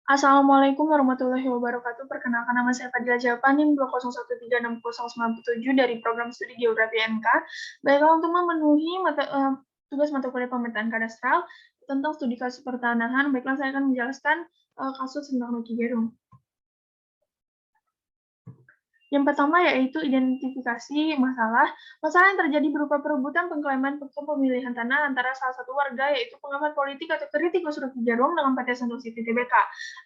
Assalamualaikum warahmatullahi wabarakatuh. Perkenalkan nama saya Fadila Japanin 201360997 dari program studi Geografi MK. Baiklah, untuk memenuhi tugas mata kuliah pemerintahan kadastral tentang studi kasus pertanahan, baiklah saya akan menjelaskan kasus tentang Rocky Gerung. Yang pertama yaitu identifikasi masalah. Masalah yang terjadi berupa perebutan pengklaiman kepemilikan tanah antara salah satu warga yaitu pengamat politik atau kritikus Rocky Gerung dengan PT Sentul City Tbk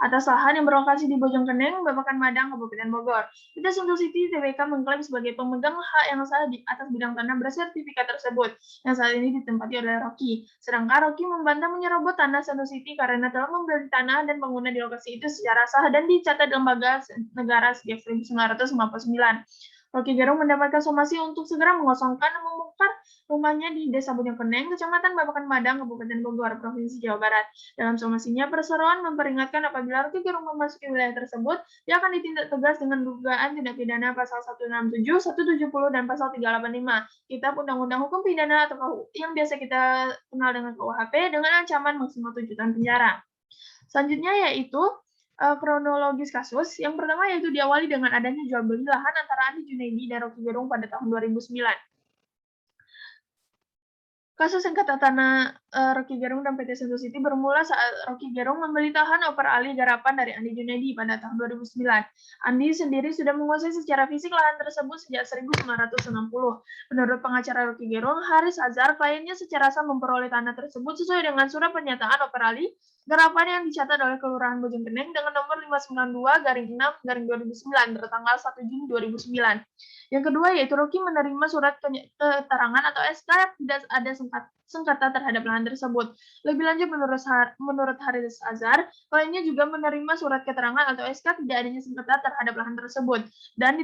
atas lahan yang berlokasi di Bojongkeneng, Babakan Madang, Kabupaten Bogor. PT Sentul City Tbk mengklaim sebagai pemegang hak yang sah di atas bidang tanah bersertifikat tersebut yang saat ini ditempati oleh Rocky. Sedangkan Rocky membantah menyerobot tanah Sentul City karena telah membeli tanah dan bangunan di lokasi itu secara sah dan dicatat lembaga negara sejak 1959. Rocky Gerung mendapatkan somasi untuk segera mengosongkan dan membongkar rumahnya di Desa Bojongkeneng, Kecamatan Babakan Madang, Kabupaten Bogor, Provinsi Jawa Barat. Dalam somasinya, perseroan memperingatkan apabila Rocky Gerung memasuki wilayah tersebut, dia akan ditindak tegas dengan dugaan tindak pidana pasal 167, 170, dan pasal 385 Kitab Undang-Undang Hukum Pidana atau yang biasa kita kenal dengan KUHP dengan ancaman maksimal 7 tahun penjara. Selanjutnya yaitu kronologis kasus. Yang pertama yaitu diawali dengan adanya jual beli lahan antara Andi Junaidi dan Rocky Gerung pada tahun 2009. Kasus sengketa tanah Rocky Gerung dan PT Sentul City bermula saat Rocky Gerung membeli lahan oper alih garapan dari Andi Junaidi pada tahun 2009. Andi sendiri sudah menguasai secara fisik lahan tersebut sejak 1960. Menurut pengacara Rocky Gerung, Haris Azhar, kliennya secara sah memperoleh tanah tersebut sesuai dengan surat pernyataan oper alih garapan yang dicatat oleh Kelurahan Bojongkeneng dengan nomor 592-6-2009 tertanggal 1 Juni 2009. Yang kedua yaitu Rocky menerima surat keterangan atau SK tidak ada sengketa terhadap lahan tersebut. Lebih lanjut menurut Haris Azhar, kliennya juga menerima surat keterangan atau SK tidak adanya sengketa terhadap lahan tersebut dan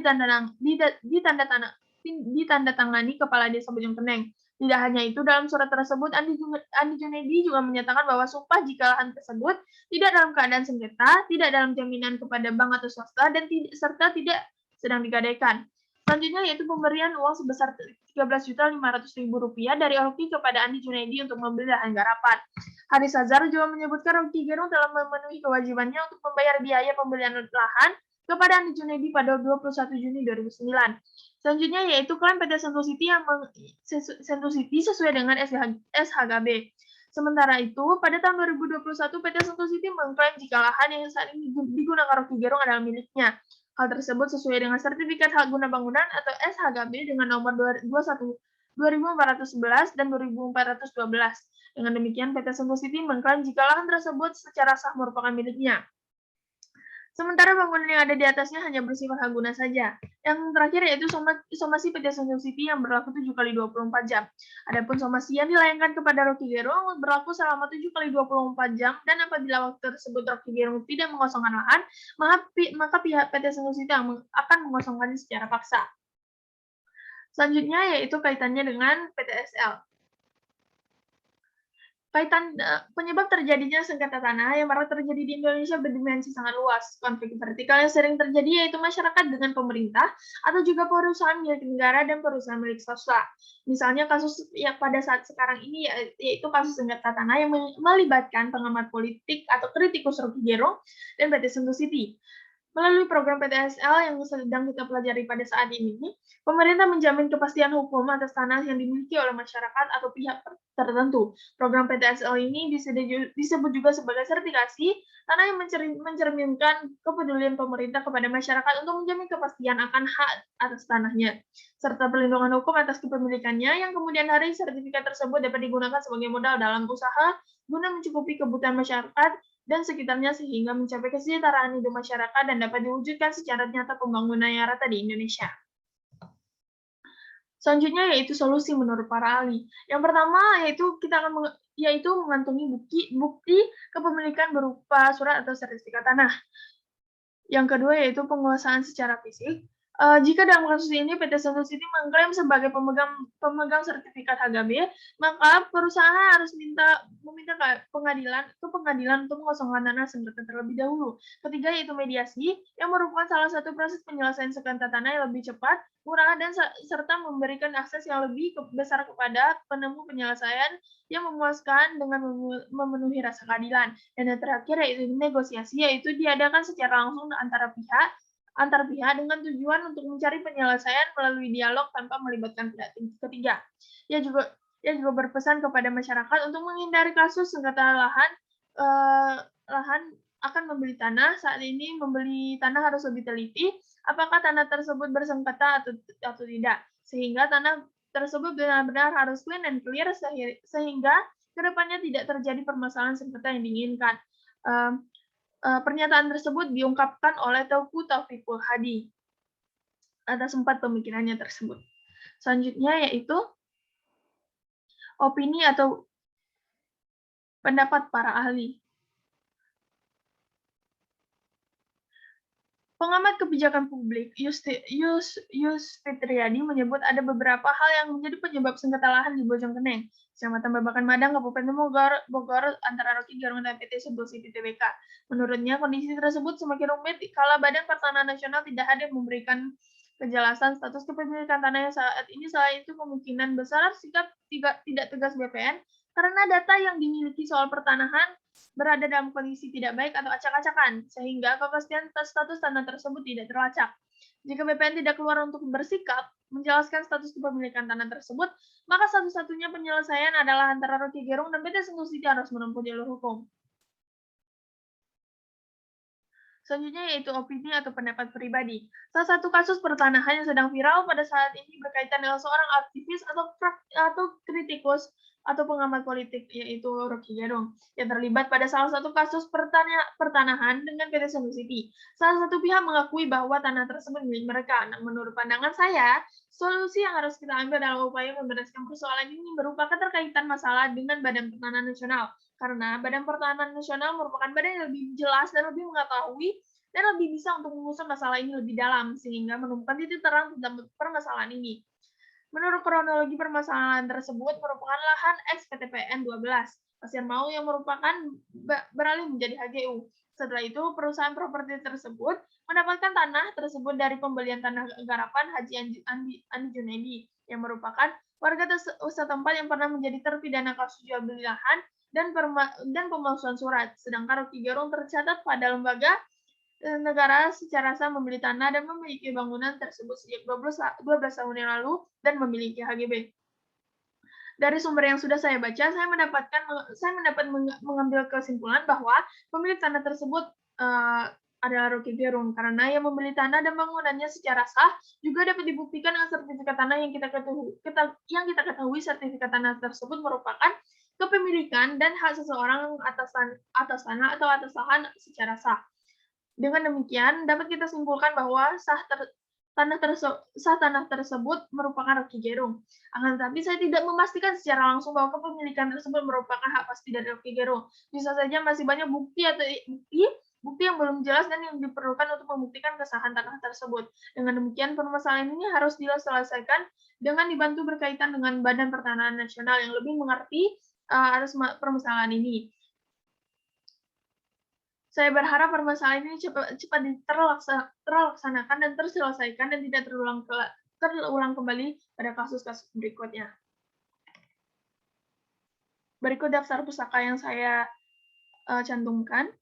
ditandatangani Kepala Desa Bojongkeneng. Tidak hanya itu, dalam surat tersebut Andi Junaidi juga menyatakan bahwa sumpah jika lahan tersebut tidak dalam keadaan sengketa, tidak dalam jaminan kepada bank atau swasta, dan serta tidak sedang digadaikan. Selanjutnya yaitu pemberian uang sebesar Rp13.500.000 dari Rocky kepada Andi Junaidi untuk membeli lahan garapan. Haris Azhar juga menyebutkan Rocky Gerung telah memenuhi kewajibannya untuk membayar biaya pembelian lahan kepada Andi Junaidi pada 21 Juni 2009. Selanjutnya yaitu klaim PT Sentul City Sentul City sesuai dengan SHGB. Sementara itu, pada tahun 2021 PT Sentul City mengklaim jika lahan yang saat ini digunakan Rocky Gerung adalah miliknya. Hal tersebut sesuai dengan sertifikat hak guna bangunan atau SHGB dengan nomor 2411 dan 2412. Dengan demikian, PT Sentul City mengklaim jika lahan tersebut secara sah merupakan miliknya. Sementara bangunan yang ada di atasnya hanya bersifat hak guna saja. Yang terakhir yaitu somasi PT Sentul City yang berlaku 7 kali 24 jam. Adapun somasi yang dilayangkan kepada Rocky Gerung berlaku selama 7 kali 24 jam dan apabila waktu tersebut Rocky Gerung tidak mengosongkan lahan, maka pihak PT Sentul City akan mengosongkannya secara paksa. Selanjutnya yaitu kaitannya dengan PTSL. Penyebab terjadinya sengketa tanah yang marak terjadi di Indonesia berdimensi sangat luas. Konflik vertikal yang sering terjadi yaitu masyarakat dengan pemerintah atau juga perusahaan milik negara dan perusahaan milik swasta. Misalnya kasus yang pada saat sekarang ini yaitu kasus sengketa tanah yang melibatkan pengamat politik atau kritikus Rocky Gerung dan PT Sentul City. Melalui program PTSL yang sedang kita pelajari pada saat ini, pemerintah menjamin kepastian hukum atas tanah yang dimiliki oleh masyarakat atau pihak tertentu. Program PTSL ini disebut juga sebagai sertifikasi tanah yang mencerminkan kepedulian pemerintah kepada masyarakat untuk menjamin kepastian akan hak atas tanahnya, serta perlindungan hukum atas kepemilikannya yang kemudian hari sertifikat tersebut dapat digunakan sebagai modal dalam usaha guna mencukupi kebutuhan masyarakat dan sekitarnya sehingga mencapai kesejahteraan hidup masyarakat dan dapat diwujudkan secara nyata pembangunan yang rata di Indonesia. Selanjutnya yaitu solusi menurut para ahli. Yang pertama yaitu mengantongi bukti kepemilikan berupa surat atau sertifikat tanah. Yang kedua yaitu penguasaan secara fisik. Jika dalam kasus ini PT Sentul City mengklaim sebagai pemegang sertifikat HGB, maka perusahaan harus meminta ke pengadilan untuk mengosongkan tanah sengketa terlebih dahulu. Ketiga yaitu mediasi, yang merupakan salah satu proses penyelesaian sengketa tanah yang lebih cepat, murah, dan serta memberikan akses yang lebih besar kepada penemu penyelesaian yang memuaskan dengan memenuhi rasa keadilan. Dan yang terakhir yaitu negosiasi, yaitu diadakan secara langsung antar pihak dengan tujuan untuk mencari penyelesaian melalui dialog tanpa melibatkan pihak ketiga. Ia juga berpesan kepada masyarakat untuk menghindari kasus sengketa lahan akan membeli tanah. Saat ini membeli tanah harus lebih teliti apakah tanah tersebut bersengketa atau tidak, sehingga tanah tersebut benar-benar harus clean and clear sehingga kedepannya tidak terjadi permasalahan sengketa yang diinginkan. Pernyataan tersebut diungkapkan oleh Teuku Taufikul Hadi atas 4 pemikirannya tersebut. Selanjutnya yaitu opini atau pendapat para ahli. Pengamat kebijakan publik Yus Fitriadi menyebut ada beberapa hal yang menjadi penyebab sengketa lahan di Bojonggede, Kecamatan Babakan Madang, Kabupaten Bogor, antara Rocky Gerung dan PT Sentul City Tbk. Menurutnya, kondisi tersebut semakin rumit kala Badan Pertanahan Nasional tidak hadir memberikan kejelasan status kepemilikan tanah yang saat ini. Selain itu, kemungkinan besar sikap tidak tegas BPN karena data yang dimiliki soal pertanahan berada dalam kondisi tidak baik atau acak-acakan, sehingga kepastian status tanah tersebut tidak terlacak. Jika BPN tidak keluar untuk bersikap menjelaskan status kepemilikan tanah tersebut, maka satu-satunya penyelesaian adalah antara Rocky Gerung dan PT Sentul City harus menempuh jalur hukum. Selanjutnya yaitu opini atau pendapat pribadi. Salah satu kasus pertanahan yang sedang viral pada saat ini berkaitan dengan seorang aktivis atau kritikus atau pengamat politik, yaitu Rocky Gerung, yang terlibat pada salah satu kasus pertanahan dengan PT Sentul City. Salah satu pihak mengakui bahwa tanah tersebut milik mereka. Nah, menurut pandangan saya, solusi yang harus kita ambil dalam upaya membereskan persoalan ini berupa keterkaitan masalah dengan Badan Pertanahan Nasional. Karena Badan Pertanahan Nasional merupakan badan yang lebih jelas dan lebih mengetahui dan lebih bisa untuk mengusut masalah ini lebih dalam, sehingga menemukan titik terang tentang permasalahan ini. Menurut kronologi permasalahan tersebut merupakan lahan ex-PTPN 12, Pasir Mau yang merupakan beralih menjadi HGU. Setelah itu, perusahaan properti tersebut mendapatkan tanah tersebut dari pembelian tanah garapan Haji Andi Junaidi, yang merupakan warga setempat yang pernah menjadi terpidana kasus jual beli lahan dan pemalsuan surat. Sedangkan Rocky Gerung tercatat pada lembaga negara secara sah membeli tanah dan memiliki bangunan tersebut sejak 12 tahun yang lalu dan memiliki HGB. Dari sumber yang sudah saya baca, saya mendapat mengambil kesimpulan bahwa pemilik tanah tersebut adalah Rocky Gerung karena yang membeli tanah dan bangunannya secara sah juga dapat dibuktikan dengan sertifikat tanah yang kita ketahui sertifikat tanah tersebut merupakan kepemilikan dan hak seseorang atas tanah atau atas lahan secara sah. Dengan demikian, dapat kita simpulkan bahwa tanah tersebut merupakan Rocky Gerung. Akan tetapi, saya tidak memastikan secara langsung bahwa kepemilikan tersebut merupakan hak pasti dari Rocky Gerung. Bisa saja masih banyak bukti yang belum jelas dan yang diperlukan untuk membuktikan kesahan tanah tersebut. Dengan demikian, permasalahan ini harus diselesaikan dengan dibantu berkaitan dengan Badan Pertanahan Nasional yang lebih mengerti atas permasalahan ini. Saya berharap permasalahan ini cepat terlaksanakan dan terselesaikan dan tidak terulang kembali pada kasus-kasus berikutnya. Berikut daftar pustaka yang saya cantumkan.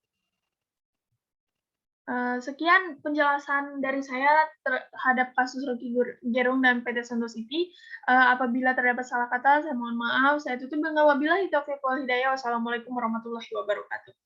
Sekian penjelasan dari saya terhadap kasus Rocky Gerung dan PT Sentul City. Apabila terdapat salah kata, saya mohon maaf. Saya tutup dengan wabillahi taufiq wal hidayah. Wassalamualaikum warahmatullahi wabarakatuh.